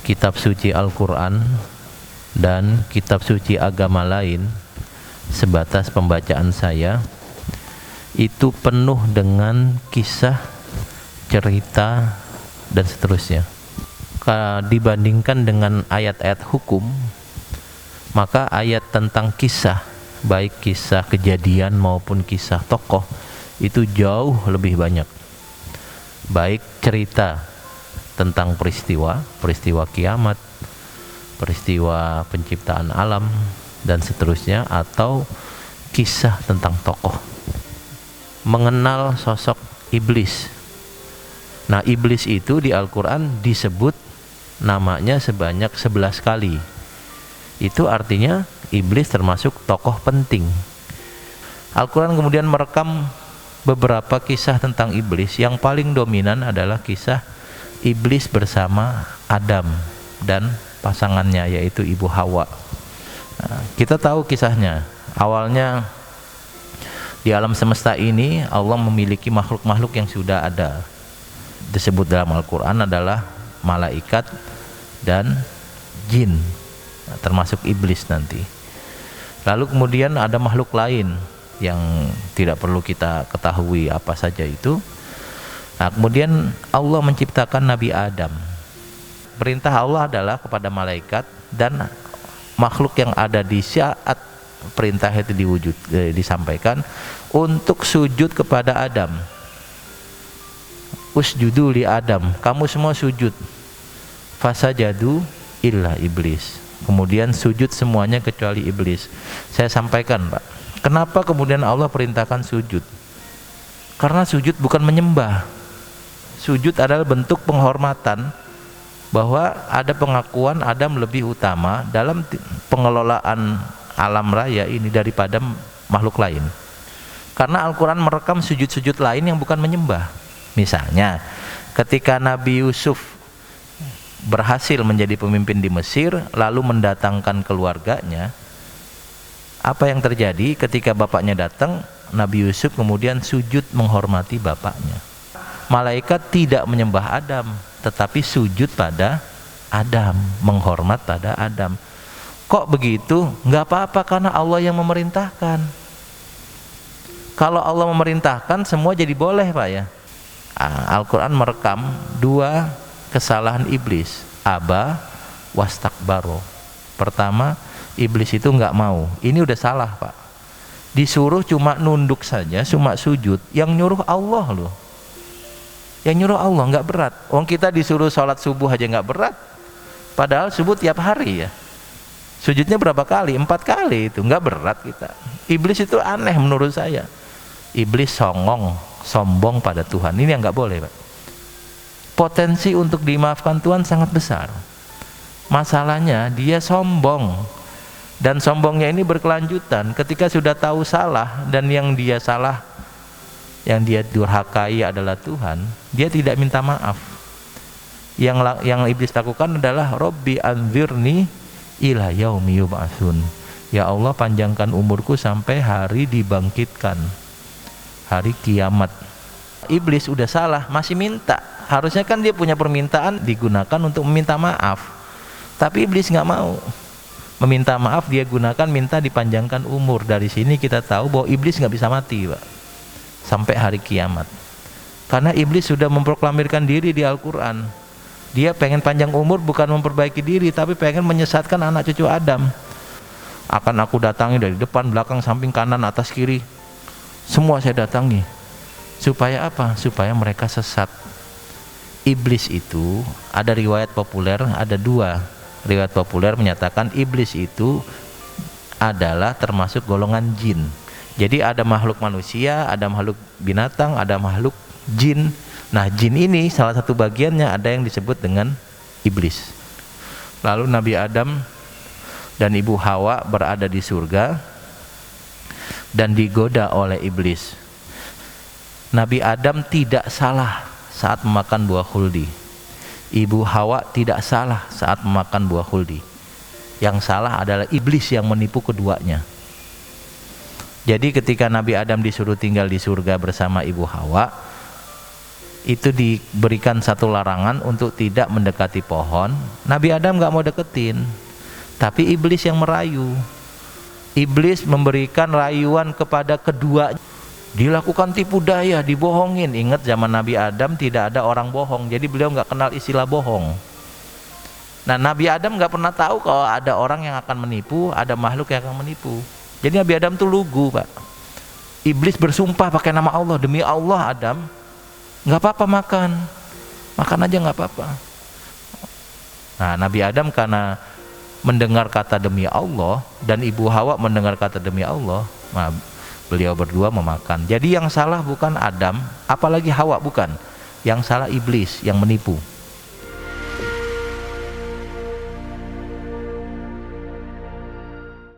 kitab suci Al-Quran dan kitab suci agama lain sebatas pembacaan saya itu penuh dengan kisah, cerita dan seterusnya. Dibandingkan dengan ayat-ayat hukum, maka ayat tentang kisah, baik kisah kejadian maupun kisah tokoh, itu jauh lebih banyak. Baik cerita tentang peristiwa kiamat, peristiwa penciptaan alam dan seterusnya, atau kisah tentang tokoh. Mengenal sosok iblis. Nah, iblis itu di Al-Quran disebut namanya sebanyak 11 kali. Itu artinya iblis termasuk tokoh penting. Al-Quran kemudian merekam beberapa kisah tentang iblis. Yang paling dominan adalah kisah iblis bersama Adam dan pasangannya, yaitu Ibu Hawa. Nah, kita tahu kisahnya. Awalnya di alam semesta ini Allah memiliki makhluk-makhluk yang sudah ada. Disebut dalam Al-Quran adalah malaikat dan jin, termasuk iblis nanti. Lalu kemudian ada makhluk lain yang tidak perlu kita ketahui apa saja itu. Nah, kemudian Allah menciptakan Nabi Adam. Perintah Allah adalah kepada malaikat dan makhluk yang ada di saat perintah itu disampaikan untuk sujud kepada Adam. Usjudu li Adam, kamu semua sujud. Fasajadu illa iblis. Kemudian sujud semuanya kecuali iblis. Saya sampaikan, Pak, kenapa kemudian Allah perintahkan sujud? Karena sujud bukan menyembah. Sujud adalah bentuk penghormatan, bahwa ada pengakuan Adam lebih utama dalam pengelolaan alam raya ini daripada makhluk lain. Karena Al-Quran merekam sujud-sujud lain yang bukan menyembah. Misalnya ketika Nabi Yusuf berhasil menjadi pemimpin di Mesir, lalu mendatangkan keluarganya, apa yang terjadi ketika bapaknya datang? Nabi Yusuf kemudian sujud menghormati bapaknya. Malaikat tidak menyembah Adam, tetapi sujud pada Adam, menghormat pada Adam. Kok begitu? Nggak apa-apa, karena Allah yang memerintahkan. Kalau Allah memerintahkan, semua jadi boleh, Pak, ya. Al-Quran merekam dua kesalahan iblis, aba wastakbaro. Pertama, iblis itu nggak mau. Ini udah salah, Pak. Disuruh cuma nunduk saja, cuma sujud. Yang nyuruh Allah loh. Yang nyuruh Allah, nggak berat. Wong kita disuruh sholat subuh aja nggak berat. Padahal subuh tiap hari ya. Sujudnya berapa kali? 4 kali, itu nggak berat kita. Iblis itu aneh menurut saya. Iblis songong, sombong pada Tuhan. Ini yang nggak boleh, Pak. Potensi untuk dimaafkan Tuhan sangat besar. Masalahnya dia sombong, dan sombongnya ini berkelanjutan. Ketika sudah tahu salah dan yang dia salah, yang dia durhakai adalah Tuhan, dia tidak minta maaf. Yang iblis lakukan adalah Robbi anzirni ila yaumi yub'atsun. Ya Allah, panjangkan umurku sampai hari dibangkitkan, hari kiamat. Iblis udah salah masih minta. Harusnya kan dia punya permintaan digunakan untuk meminta maaf, tapi iblis nggak mau meminta maaf. Dia gunakan minta dipanjangkan umur. Dari sini kita tahu bahwa iblis nggak bisa mati, Pak, sampai hari kiamat. Karena iblis sudah memproklamirkan diri di Al-Quran. Dia pengen panjang umur, bukan memperbaiki diri, tapi pengen menyesatkan anak cucu Adam. Akan aku datangi dari depan, belakang, samping, kanan, atas, kiri, semua saya datangi. Supaya apa? Supaya mereka sesat. Iblis itu ada riwayat populer, ada 2 riwayat populer menyatakan iblis itu adalah termasuk golongan jin. Jadi ada makhluk manusia, ada makhluk binatang, ada makhluk jin. Nah, jin ini salah satu bagiannya ada yang disebut dengan iblis. Lalu Nabi Adam dan Ibu Hawa berada di surga dan digoda oleh iblis. Nabi Adam tidak salah saat memakan buah khuldi. Ibu Hawa tidak salah saat memakan buah khuldi. Yang salah adalah iblis yang menipu keduanya. Jadi ketika Nabi Adam disuruh tinggal di surga bersama Ibu Hawa, itu diberikan satu larangan untuk tidak mendekati pohon. Nabi Adam nggak mau deketin, tapi iblis yang merayu. Iblis memberikan rayuan kepada kedua, dilakukan tipu daya, dibohongin. Ingat zaman Nabi Adam tidak ada orang bohong, jadi beliau nggak kenal istilah bohong. Nah, Nabi Adam nggak pernah tahu kalau ada orang yang akan menipu, ada makhluk yang akan menipu. Jadi Nabi Adam tuh lugu, Pak. Iblis bersumpah pakai nama Allah, demi Allah Adam, nggak apa-apa makan aja nggak apa-apa. Nah, Nabi Adam karena mendengar kata demi Allah dan Ibu Hawa mendengar kata demi Allah, nah, beliau berdua memakan. Jadi yang salah bukan Adam, apalagi Hawa bukan. Yang salah iblis yang menipu.